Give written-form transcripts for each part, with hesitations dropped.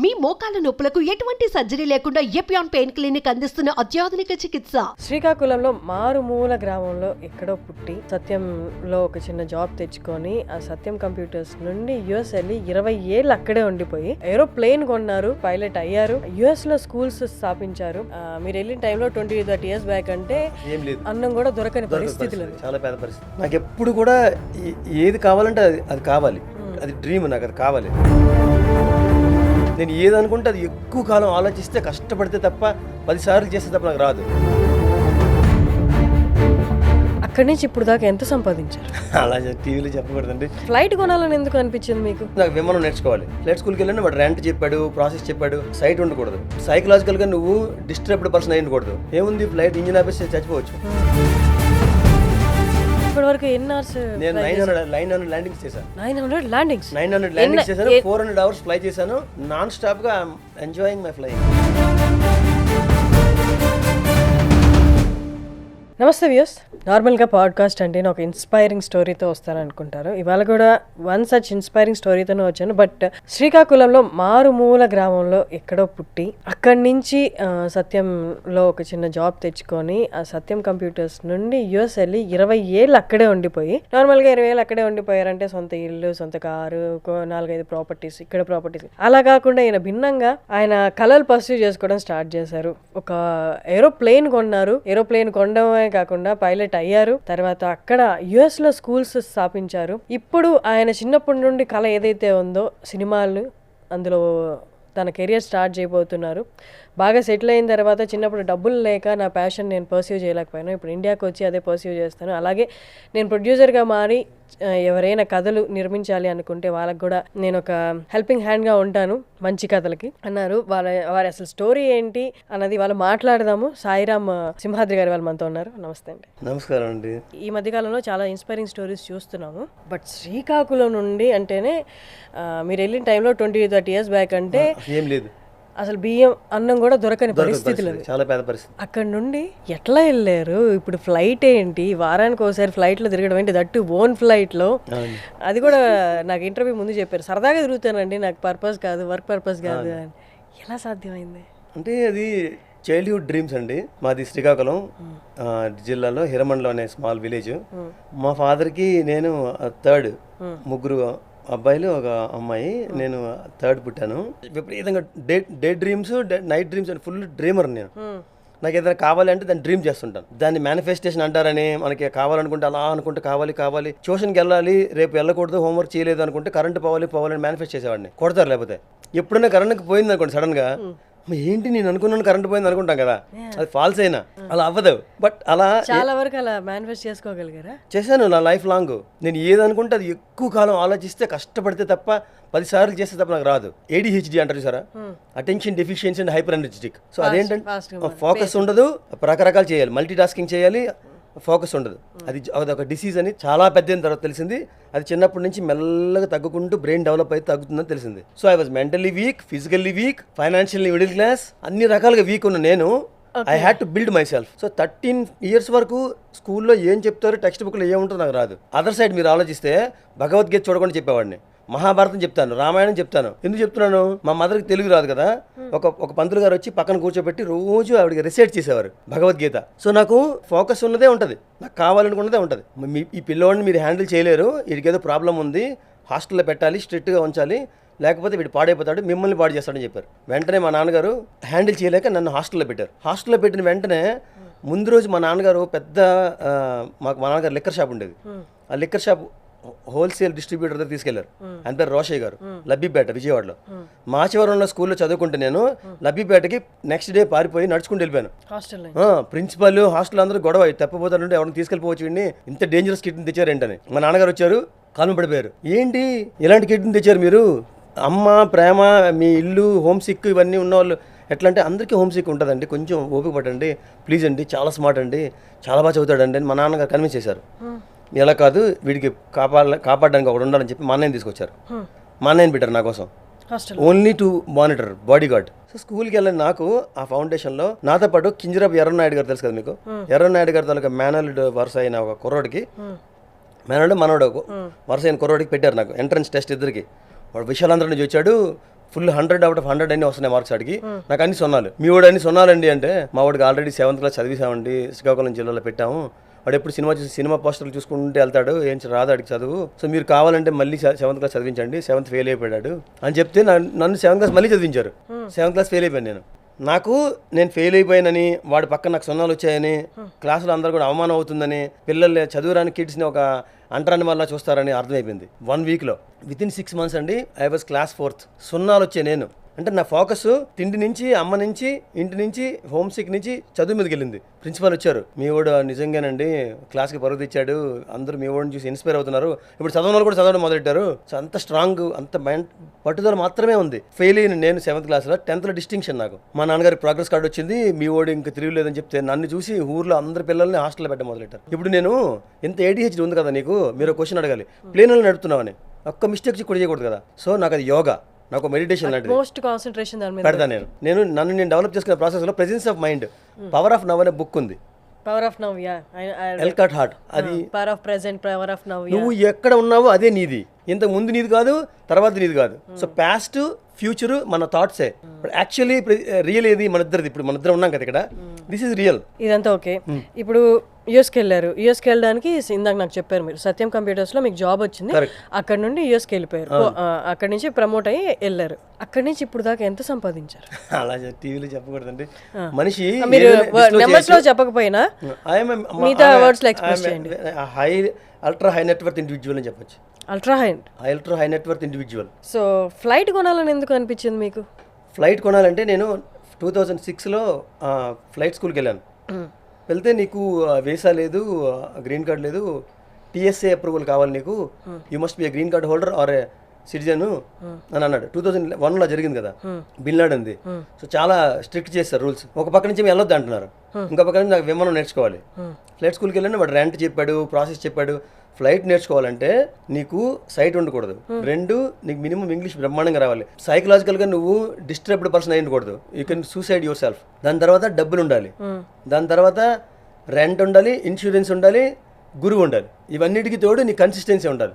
మీ మోకాల నొప్పులకు ఎటువంటి సర్జరీ లేకుండా ఎపియాన్ పెయిన్ క్లినిక్ అందిస్తున్న అత్యాధునిక చికిత్స. శ్రీకాకుళంలో మారుమూల గ్రామంలో ఎక్కడో పుట్టి సత్యంలో ఒక చిన్న జాబ్ తెచ్చుకొని ఆ సత్యం కంప్యూటర్స్ నుండి యుఎస్ వెళ్ళి 20 ఏళ్ళు అక్కడే ఉండిపోయి ఏరోప్లేన్ కొన్నారు, పైలట్ అయ్యారు, యుఎస్ లో స్కూల్స్ స్థాపించారు. మీరు వెళ్ళిన టైంలో 20-30 years బ్యాక్ అంటే అన్నం కూడా దొరకని పరిస్థితులు, చాలా పెద్ద పరిస్థితి. నాకు ఎప్పుడు కూడా ఏది కావాలంటే అది కావాలి, అది డ్రీమ్, నాకు అది కావాలి. నేను ఏదనుకుంటే అది ఎక్కువ కాలం ఆలోచిస్తే కష్టపడితే తప్ప 10 సార్లు చేస్తే తప్ప నాకు రాదు. అక్కడి నుంచి ఇప్పుడు దాకా ఎంత సంపాదించారు? అలా టీవీలో చెప్పకూడదండి. ఫ్లైట్ కొనాలని ఎందుకు అనిపించింది మీకు? నాకు విమానం నేర్చుకోవాలి. ఫ్లైట్ స్కూల్కి వెళ్ళండి, వాడు రెంట్ చెప్పాడు, ప్రాసెస్ చెప్పాడు. సైట్ ఉండకూడదు, సైకలాజికల్గా నువ్వు డిస్టర్బ్డ్ పర్సన్ అయి ఉండకూడదు. ఏముంది, ఫ్లైట్ ఇంజిన్ ఆఫీస్ చచ్చిపోవచ్చు. ఇప్పటివరకు ఎన్ని అవర్స్? నేను 900 ల్యాండింగ్స్ చేశాను. 900 ల్యాండింగ్స్ 900 ల్యాండింగ్స్ చేశాను. 400 hours ఫ్లై చేశాను. నాన్ స్టాప్ గా ఎంజాయింగ్ మై ఫ్లైయింగ్. నమస్తే వ్యూస్. నార్మల్గా పాడ్కాస్ట్ అంటే నేను ఒక ఇన్స్పైరింగ్ స్టోరీతో వస్తాను అనుకుంటారు. ఇవాళ కూడా వన్ సచ్ ఇన్స్పైరింగ్ స్టోరీతోనే వచ్చాను. బట్ శ్రీకాకుళంలో మారుమూల గ్రామంలో ఎక్కడో పుట్టి అక్కడి నుంచి సత్యంలో ఒక చిన్న జాబ్ తెచ్చుకొని ఆ సత్యం కంప్యూటర్స్ నుండి యుఎస్ వెళ్ళి 20 ఏళ్ళు అక్కడే ఉండిపోయి, నార్మల్గా 20 ఏళ్ళు అక్కడే ఉండిపోయారంటే సొంత ఇల్లు, సొంత కారు, 4-5 ప్రాపర్టీస్, ఇక్కడ ప్రాపర్టీస్. అలా కాకుండా ఈయన భిన్నంగా ఆయన కళలు పర్స్యూ చేసుకోవడం స్టార్ట్ చేశారు. ఒక ఏరోప్లేన్ కొన్నారు, ఏరోప్లేన్ కొనడమే కాకుండా పైలట్ అయ్యారు. తర్వాత అక్కడ యుఎస్ లో స్కూల్స్ స్థాపించారు. ఇప్పుడు ఆయన చిన్నప్పటి నుండి కళ ఏదైతే ఉందో సినిమాలు, అందులో తన కెరియర్ స్టార్ట్ చేయబోతున్నారు. బాగా సెటిల్ అయిన తర్వాత చిన్నప్పుడు డబ్బులు లేక నా ప్యాషన్ నేను పర్స్యూ చేయలేకపోయాను. ఇప్పుడు ఇండియాకి వచ్చి అదే పర్స్యూ చేస్తాను. అలాగే నేను ప్రొడ్యూసర్గా మారి ఎవరైనా కథలు నిర్మించాలి అనుకుంటే వాళ్ళకి కూడా నేను ఒక హెల్పింగ్ హ్యాండ్గా ఉంటాను మంచి కథలకి అన్నారు. వారి అసలు స్టోరీ ఏంటి అన్నది వాళ్ళు మాట్లాడదాము. సాయిరామ్ సింహాద్రి గారు వాళ్ళు మనతో ఉన్నారు. నమస్తే అండి. నమస్కారం అండి. ఈ మధ్యకాలంలో చాలా ఇన్స్పైరింగ్ స్టోరీస్ చూస్తున్నాము. బట్ శ్రీకాకుళం నుండి అంటేనే మీరు వెళ్ళిన టైంలో 20-30 years బ్యాక్ అంటే ఏం లేదు, అసలు బియ్యం అన్నం కూడా దొరకని పరిస్థితులు, చాలా పెద్ద పరిస్థితి. అక్కడ నుండి ఎట్లా వెళ్ళారు? ఇప్పుడు ఫ్లైట్ ఏంటి, వారానికి ఒకసారి ఫ్లైట్ లో తిరగడం ఏంటి, దట్టు ఓన్ ఫ్లైట్ లో. అది కూడా నాకు ఇంటర్వ్యూ ముందు చెప్పారు, సరదాగా తిరుగుతానండి, నాకు పర్పస్ కాదు, వర్క్ పర్పస్ కాదు అని. ఎలా సాధ్యమైంది? అంటే అది చైల్డ్హుడ్ డ్రీమ్స్ అండి. మాది శ్రీకాకుళం జిల్లాలో హిరమండలం అనే స్మాల్ విలేజ్. మా ఫాదర్కి నేను థర్డ్, ముగ్గురు అబ్బాయిలు, ఒక అమ్మాయి, నేను థర్డ్ పుట్టాను. విపరీతంగా డే డ్రీమ్స్, నైట్ డ్రీమ్స్ అని ఫుల్ డ్రీమర్ నేను. నాకు ఏదైనా కావాలంటే దాన్ని డ్రీమ్ చేస్తుంటాను. దాన్ని మేనిఫెస్టేషన్ అంటారని, మనకి కావాలనుకుంటే అలా అనుకుంటే కావాలి, ట్యూషన్కి వెళ్ళాలి, రేపు వెళ్ళకూడదు, హోంవర్క్ చేయలేదు అనుకుంటే కరెంట్ పోవాలని మేనిఫెస్ట్ చేసేవాడిని. కొడతారు. లేకపోతే ఎప్పుడైనా కరెంట్కి పోయింది అనుకోండి సడన్గా, ఏంటి నేను అనుకున్నాను కరెంట్ పోయింది అనుకుంటాం కదా, అది ఫాల్స్ అయినా అలా అవ్వదు. బట్ అలా చాలా వరకు అలా మేనిఫెస్ట్ చేసుకోగలిగారా? చేశాను నా లైఫ్ లాంగ్. నేను ఏదనుకుంటే అది ఎక్కువ కాలం ఆలోచిస్తే కష్టపడితే తప్ప 10 సార్లు చేస్తే తప్ప నాకు రాదు. ADHD అంటారు చూసారా, attention deficiency and hyper energetic. So అదేంటంటే ఫోకస్ ఉండదు, రకరకాలు చేయాలి, మల్టీ టాస్కింగ్ చేయాలి, ఫోకస్ ఉండదు. అది ఒక డిసీజ్ అని చాలా పెద్ద అయిన తర్వాత తెలిసింది. అది చిన్నప్పటి నుంచి మెల్లగా తగ్గుకుంటూ బ్రెయిన్ డెవలప్ అయితే తగ్గుతుందని తెలిసింది. So I was mentally week, physically week, financially middle class, అన్ని రకాలుగా వీక్ ఉన్న నేను I had to build my self. So 13 years వరకు స్కూల్లో ఏం చెప్తారో, టెక్స్ట్ బుక్లో ఏముంటుందో నాకు రాదు. అదర్ సైడ్ మీరు ఆలోచిస్తే భగవద్గీత చూడకుండా చెప్పేవాడిని, మహాభారతం చెప్తాను, రామాయణం చెప్తాను. ఎందుకు చెప్తున్నాను? మా మదర్కి తెలుగు రాదు కదా, ఒక పంతులు గారు వచ్చి పక్కన కూర్చోబెట్టి రోజు ఆవిడకి రిసైట్ చేసేవారు భగవద్గీత. సో నాకు ఫోకస్ ఉన్నదే ఉంటుంది, నాకు కావాలనుకున్నదే ఉంటుంది. ఈ పిల్లోడిని మీరు హ్యాండిల్ చేయలేరు, వీడికి ఏదో ప్రాబ్లం ఉంది, హాస్టల్లో పెట్టాలి, స్ట్రిక్ట్గా ఉంచాలి, లేకపోతే వీడు పాడైపోతాడు, మిమ్మల్ని పాడు చేస్తాడని చెప్పారు. వెంటనే మా నాన్నగారు హ్యాండిల్ చేయలేక నన్ను హాస్టల్లో పెట్టారు. హాస్టల్లో పెట్టిన వెంటనే ముందు రోజు మా నాన్నగారు మా నాన్నగారు లిక్కర్ షాప్ ఉండేది. ఆ లిక్కర్ షాప్ హోల్సేల్ డిస్ట్రిబ్యూటర్ దగ్గర తీసుకెళ్లారు. ఆయన పేరు రోషయ్య గారు, లబ్బిపేట, విజయవాడలో. మాచవరంలో స్కూల్లో చదువుకుంటే నేను లబ్బిపేటకి నెక్స్ట్ డే పారిపోయి నడుచుకుంటూ వెళ్ళిపోయాను. ప్రిన్సిపల్, హాస్టల్ అందరూ గొడవ, తప్పిపోతానంటే ఎవరిని తీసుకెళ్ళిపోవచ్చు, వీడిని ఇంత డేంజరస్ కిడ్ని తెచ్చారు ఏంటని. మా నాన్నగారు వచ్చారు, కాలు పడిపోయారు. ఏంటి ఇలాంటి కిడ్ని తెచ్చారు మీరు? అమ్మ, ప్రేమ, మీ ఇల్లు, హోమ్ సిక్ ఇవన్నీ ఉన్నవాళ్ళు ఎట్లా అంటే, అందరికీ హోమ్ సిక్ ఉంటుందండి, కొంచెం ఓపిక పట్టండి ప్లీజ్ అండి, చాలా స్మార్ట్ అండి, చాలా బాగా చదువుతాడండి అని మా నాన్నగారు కన్విన్స్ చేశారు. ఎలా కాదు, వీడికి కాపాడడానికి ఒకటి ఉండాలని చెప్పి మా అన్నయ్యని తీసుకొచ్చారు. మా అన్నయ్యని పెట్టారు నా కోసం, only to monitor, body guard. So స్కూల్కి వెళ్ళిన నాకు ఆ ఫౌండేషన్లో నాతో పాటు కింజరాపు ఎర్రనాయుడు గారు తెలుసు కదా మీకు, ఎర్రనాయుడు గారి తాలూకా మేనల్డ్ వరుస అయిన ఒక కుర్రోడికి, మేనల్డ్ మనోడు వరుస అయిన కుర్రోడికి పెట్టారు నాకు ఎంట్రన్స్ టెస్ట్ ఇద్దరికి. వాడు విశాలాంధ్ర నుంచి వచ్చాడు, ఫుల్ 100/100 అన్ని వస్తున్నాయి మార్క్స్ ఆడికి. నాకు అన్ని సున్నాలు. మీ వాడు అన్ని సున్నాలండి అంటే, మా వాడికి ఆల్రెడీ 7th క్లాస్ చదివేసామండి, శ్రీకాకుళం జిల్లాలో పెట్టాము. వాడు ఎప్పుడు సినిమా చూసి సినిమా పోస్టర్లు చూసుకుంటూ వెళ్తాడు, ఏం రాదు అడిగి చదువు. సో మీరు కావాలంటే మళ్ళీ 7th క్లాస్ చదివించండి, 7th ఫెయిల్ అయిపోయాడు అని చెప్తే నన్ను 7th క్లాస్ మళ్ళీ చదివించారు. 7th క్లాస్ ఫెయిల్ అయిపోయాను నేను. నేను ఫెయిల్ అయిపోయానని, వాడి పక్కన నాకు సున్నాలు వచ్చాయని, క్లాసులో అందరూ కూడా అవమానం అవుతుందని, పిల్లలు చదువురాని కిడ్స్ని ఒక అంటరాని వల్ల చూస్తారని అర్థమైపోయింది. 1 వీక్లో వితిన్ 6 months అండి ఐ వాజ్ క్లాస్ 4th. సున్నాలు వచ్చాయి నేను. అంటే నా ఫోకస్ తిండి నుంచి, అమ్మ నుంచి, ఇంటి నుంచి, హోమ్ సిక్ నుంచి చదువు మీదకి వెళ్ళింది. ప్రిన్సిపాల్ వచ్చారు, మీ వాడు నిజంగానండి క్లాస్కి పరుగు తెచ్చాడు, అందరూ మీ వాడిని చూసి ఇన్స్పైర్ అవుతున్నారు, ఇప్పుడు చదవని వాళ్ళు కూడా చదవడం మొదలెట్టారు. సో అంత స్ట్రాంగ్, అంత మైండ్ పట్టుదల మాత్రమే ఉంది. ఫెయిల్ అయిన నేను 7th క్లాస్లో, 10th డిస్టింక్షన్ నాకు. మా నాన్నగారి ప్రోగ్రెస్ కార్డు వచ్చింది, మీ వాడు ఇంకా తిరగలేదని చెప్తే నన్ను చూసి ఊర్లో అందరి పిల్లల్ని హాస్టల్లో పెట్టడం మొదలెట్టారు. ఇప్పుడు నేను ఇంత ADHD ఉంది కదా నీకు, మీరు క్వశ్చన్ అడగాలి, ప్లేన్లో నడుపుతున్నావని ఒక్క మిస్టేక్ కూడా చేయకూడదు కదా. సో నాకు అది యోగా, నాకు మెడిటేషన్ లాంటిది. మోస్ట్ కాన్సంట్రేషన్ దాని మీద పెడతాను నేను. నన్ను డెవలప్ చేసుకునే ప్రాసెస్లో presence of mind, power of now అనే బుక్ ఉంది. Power of now, Eckhart. అది power of present, power of now. నువ్వు ఎక్కడ ఉన్నావో అదే నీది, ఇంతకు ముందు నీది కాదు, తర్వాత నీది కాదు. సో పాస్ట్, ఫ్యూచర్ మన థాట్సే. బట్ యాక్చువల్లీ రియల్ ఏది మన ఇద్దరిది. ఇప్పుడు మన ఇద్దరం ఉన్నాం కదా ఇక్కడ, దిస్ ఇస్ రియల్. ఇదంతా ఓకే. ఇప్పుడు యూఎస్కి వెళ్ళారు. యూఎస్కి వెళ్ళడానికి ఇందాక నాకు చెప్పారు మీరు, సత్యం కంప్యూటర్స్లో మీకు జాబ్ వచ్చింది, అక్కడ నుండి యూఎస్కి వెళ్ళిపోయారు. అక్కడి నుంచి ప్రమోట్ అయ్యి వెళ్ళారు. అక్కడి నుంచి ఇప్పుడు దాకా ఎంత సంపాదించారు? అలా టీవీలో చెప్పకూడదండి. మనిషి మీరు నెంబర్స్ లో చెప్పకపోయినా మిగతా వర్డ్స్ లో ఎక్స్ప్రెస్ చేయండి. అల్ట్రా హై నెట్వర్త్ ఇండివిజువల్ అని చెప్పొచ్చు. Ultra high net worth individual. So flight కొనాలని ఎందుకు అనిపించింది మీకు? ఫ్లైట్ కొనాలంటే నేను 2006లో ఫ్లైట్ స్కూల్కి వెళ్ళాను. వెళ్తే నీకు వీసా లేదు, గ్రీన్ కార్డ్ లేదు, TSA అప్రూవల్ కావాలి నీకు, you must be a green card holder or a citizen అని అన్నాడు. 2001లో జరిగింది కదా బిన్ లాడెన్ది. సో చాలా స్ట్రిక్ట్ చేస్తారు రూల్స్. ఒక పక్క నుంచి వెళ్ళొద్దు అంటున్నారు, ఇంకో పక్క నుంచి నాకు విమానం నేర్చుకోవాలి. ఫ్లైట్ స్కూల్కి వెళ్ళాను, వాడు రెంట్ చెప్పాడు, ప్రాసెస్ చెప్పాడు. ఫ్లైట్ నేర్చుకోవాలంటే నీకు సైట్ ఉండకూడదు, 2 నీకు మినిమం ఇంగ్లీష్ బ్రహ్మాండంగా రావాలి, సైకలాజికల్గా నువ్వు డిస్టర్బ్డ్ పర్సన్ అయ్యకూడదు, you can suicide yourself. దాని తర్వాత డబ్బులు ఉండాలి, దాని తర్వాత రెంట్ ఉండాలి, ఇన్సూరెన్స్ ఉండాలి, గురువు ఉండాలి. ఇవన్నిటికి తోడు నీ కన్సిస్టెన్సీ ఉండాలి.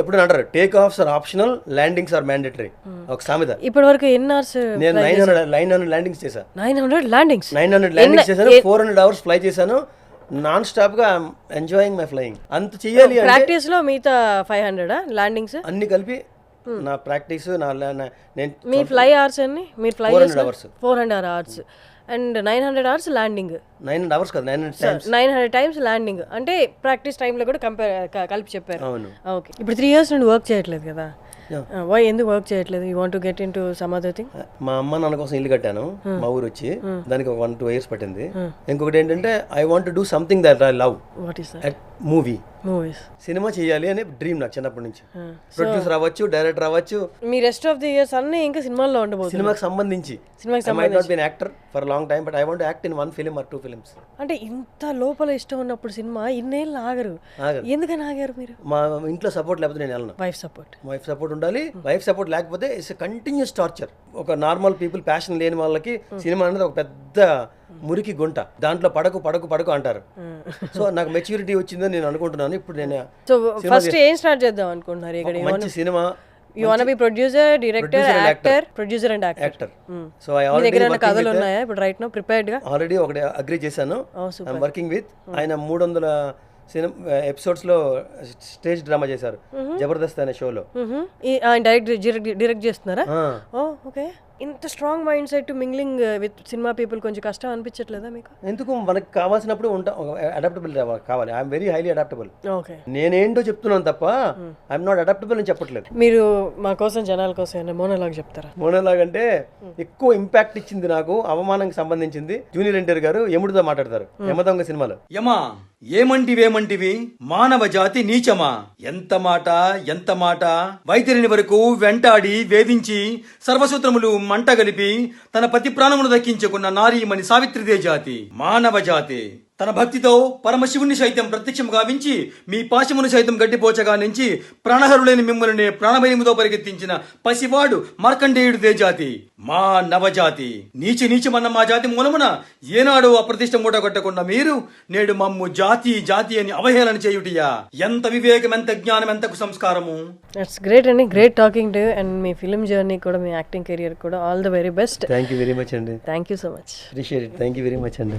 ఎప్పుడు అంటారు takeoffs are optional, landings are mandatory, ఒక సామెత. ఇప్పటి వరకు ఎన్ని అవర్స్? నేను 900 ల్యాండింగ్స్ చేశాను. 900 ల్యాండింగ్స్ చేశాను. 400 hours ఫ్లై చేశాను. నాన్ స్టాప్ గా ఎంజాయింగ్ మై ఫ్లయింగ్. అంత చెయ్యాలి. ప్రాక్టీస్ లో మిగతా 500 ల్యాండింగ్స్ అన్ని కలిపి నా ప్రాక్టీస్, నేను మీ ఫ్లై అవర్స్ అన్ని మీరు fly 400 hours. 400 hours and 900 hours landing. 900 hours కాదు, 900 times ల్యాండింగ్. అంటే ప్రాక్టీస్ టైంలో కూడా కలిపి చెప్పారు. అవును. ఓకే. ఇప్పుడు 3 years నుండి వర్క్ చేయట్లేదు కదా, వై ఎందుకు వర్క్ చేయట్లేదు? You want to get into some other thing. మా అమ్మ నాన్న కోసం ఇల్లు కట్టాను మా ఊరు వచ్చి, దానికి 1-2 years పట్టింది. ఇంకొకటి ఏంటంటే I want to do something that I love. What is that? Movies, cinema చేయాలి అనే డ్రీమ్ నాకు చిన్నప్పటి నుంచి. ప్రొడ్యూసర్ అవ్వచ్చు, డైరెక్టర్ అవ్వచ్చు. Me rest of the years అన్ని ఇంకా సినిమాల్లో ఉండబోతుంది. సినిమాకి సంబంధించి I might not be an actor for a long time, but I want to act in 1 film or 2 films. అంటే ఇంత లోపల ఇష్టం ఉన్నప్పుడు సినిమా ఇన్నేళ్ళు ఆగరు, ఎందుకని ఆగారు మీరు? మా ఇంట్లో సపోర్ట్ లేకపోతే నేను వెళ్ళను. వైఫ్ సపోర్ట్ ఉండాలి. వైఫ్ సపోర్ట్ లేకపోతే ఇట్స్ కంటిన్యూస్ టార్చర్. ఒక నార్మల్ పీపుల్, ప్యాషన్ లేని వాళ్ళకి సినిమా అనేది ఒక పెద్ద మురికి గుంట, దాంట్లో పడకు అంటారు. సో నాకు మెచ్యూరిటీ వచ్చిందని నేను అనుకుంటున్నాను. ఇప్పుడు నేను ఫస్ట్ ఏం స్టార్ట్ చేద్దాం అనుకుంటున్నారు ఇక్కడ? మంచి cinema. You want to be producer, director, actor, producer and actor. So I already కథలు ఉన్నాయా ఇప్పుడు రైట్ నౌ ప్రిపేర్డ్ గా? ఆల్రెడీ ఒకటి అగ్రీ చేశాను. ఐఎమ్ వర్కింగ్ విత్ ఆయన 300 ఎపిసోడ్స్ లో స్టేజ్ డ్రామా చేశారు జబర్దస్త్ అనే షోలో. ఆయన డైరెక్ట్ చేస్తున్నారా? ఓకే. ఇంత strong mind set mingling with cinema people కొంచెం కష్టం అనిపించట్లేదా మీకు? ఎందుకు, మనకి కావాల్సినప్పుడు అడాప్టబుల్ కావాలి. I'm very highly adaptable. Okay. నేనేంటో చెప్తున్నాను తప్ప ఐఎమ్ నాట్ అడాప్టబుల్ అని చెప్పట్లేదు. మీరు మా కోసం, జనాల కోసం మోనోలాగ్ చెప్తారా? మోనోలాగ్ అంటే ఎక్కువ ఇంపాక్ట్ ఇచ్చింది నాకు, అవమానానికి సంబంధించింది. జూనియర్ ఎన్టీఆర్ గారు యముడితో మాట్లాడతారు యమదొంగ సినిమాలో. యమా ఏమంటివేమంటివి, మానవ జాతి నీచమా, ఎంత మాట వైతరిని వరకు వెంటాడి వేధించి సర్వసూత్రములు మంటగలిపి తన పతి ప్రాణమును దక్కించుకున్న నారీమణి సావిత్రిదే జాతి. మానవ జాతి తన భక్తితో పరమశివుని సైతం ప్రత్యక్షం గావించి మీ పాశమును సైతం గడ్డిపోచగా నుంచి ప్రాణహరులైన మిమ్మల్ని ప్రాణభయముతో పరిగెత్తించిన పసివాడు మార్కండేయుడు దేజాతి మా నవజాతి నీచమన్న మా జాతి మూలమున ఏనాడు అప్రతిష్ట మూట కొట్టకుండా మీరు నేడు మమ్ము జాతి జాతి అని అవహేళన చేయుటియా? ఎంత వివేకం, ఎంత జ్ఞానం, ఎంత సంస్కారము. ఇట్స్ గ్రేట్ అండి, గ్రేట్ టాకింగ్ టు. అండ్ మీ ఫిల్మ్ జర్నీ కూడా, మీ యాక్టింగ్ కెరియర్ కూడా all the very best. Thank you very much అండి. Thank you so much. Appreciate it. Thank you very much అండి.